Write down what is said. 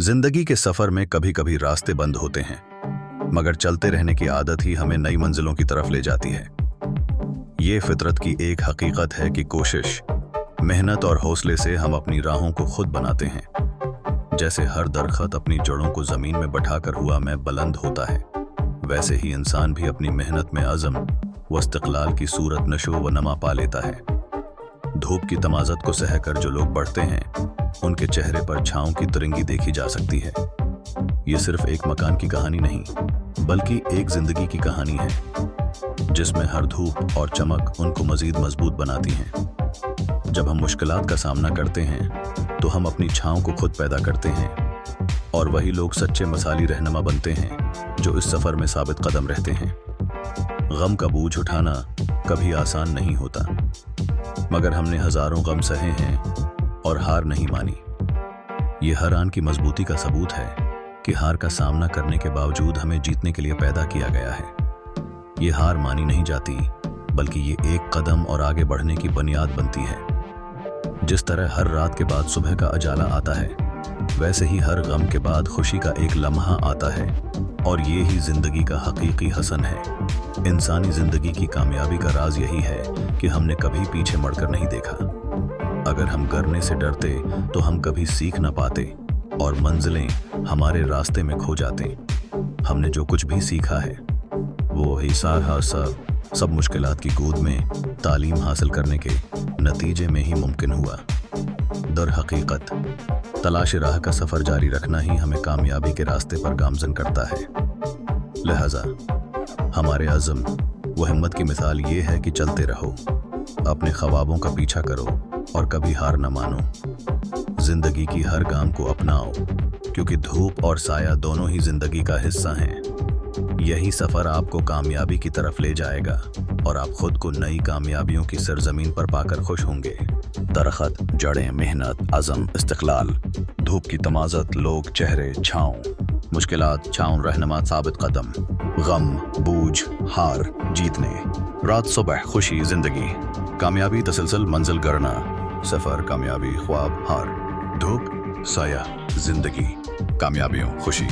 जिंदगी के सफर में कभी कभी रास्ते बंद होते हैं, मगर चलते रहने की आदत ही हमें नई मंजिलों की तरफ ले जाती है। ये फितरत की एक हकीकत है कि कोशिश, मेहनत और हौसले से हम अपनी राहों को खुद बनाते हैं। जैसे हर दरख्त अपनी जड़ों को जमीन में बैठाकर हुआ में बुलंद होता है, वैसे ही इंसान भी अपनी मेहनत में अज़म व इस्तिक़लाल की सूरत नशो व नमा पा लेता है। धूप की तमाज़त को सहकर जो लोग बढ़ते हैं, उनके चेहरे पर छाँव की तिरंगी देखी जा सकती है। ये सिर्फ एक मकान की कहानी नहीं, बल्कि एक जिंदगी की कहानी है, जिसमें हर धूप और चमक उनको मजीद मजबूत बनाती हैं। जब हम मुश्किलात का सामना करते हैं, तो हम अपनी छाँव को खुद पैदा करते हैं, और वही लोग सच्चे मसाली रहनुमा बनते हैं जो इस सफ़र में साबित कदम रहते हैं। गम का बोझ उठाना कभी आसान नहीं होता, मगर हमने हज़ारों गम सहे हैं और हार नहीं मानी। ये हर आन की मजबूती का सबूत है कि हार का सामना करने के बावजूद हमें जीतने के लिए पैदा किया गया है। ये हार मानी नहीं जाती, बल्कि ये एक कदम और आगे बढ़ने की बुनियाद बनती है। जिस तरह हर रात के बाद सुबह का उजाला आता है, वैसे ही हर गम के बाद खुशी का एक लम्हा आता है, और ये ही जिंदगी का हकीकी हसन है। इंसानी जिंदगी की कामयाबी का राज यही है कि हमने कभी पीछे मुड़कर नहीं देखा। अगर हम करने से डरते तो हम कभी सीख न पाते, और मंजिलें हमारे रास्ते में खो जाते। हमने जो कुछ भी सीखा है, वो हिसार सब मुश्किलात की गोद में तालीम हासिल करने के नतीजे में ही मुमकिन हुआ। दर हकीकत तलाश राह का सफ़र जारी रखना ही हमें कामयाबी के रास्ते पर गामजन करता है। लिहाजा हमारे अज़म व हिम्मत की मिसाल ये है कि चलते रहो, अपने ख्वाबों का पीछा करो और कभी हार न मानो। जिंदगी की हर गाम को अपनाओ, क्योंकि धूप और साया दोनों ही जिंदगी का हिस्सा हैं। यही सफ़र आपको कामयाबी की तरफ ले जाएगा, और आप खुद को नई कामयाबियों की सरजमीन पर पाकर खुश होंगे। दरख्त, जड़ें, मेहनत, अज़म, इस्तिक़लाल, धूप की तमाज़त, लोग, चेहरे, छाँव, मुश्किलात, छाँव, रहनुमा, साबित कदम, गम, बूझ, हार, जीतने, रात सुबह, खुशी, जिंदगी, कामयाबी, तसलसल, मंजिल गरना, सफ़र, कामयाबी, ख्वाब, हार, धूप, साया, जिंदगी, कामयाबियों, खुशी।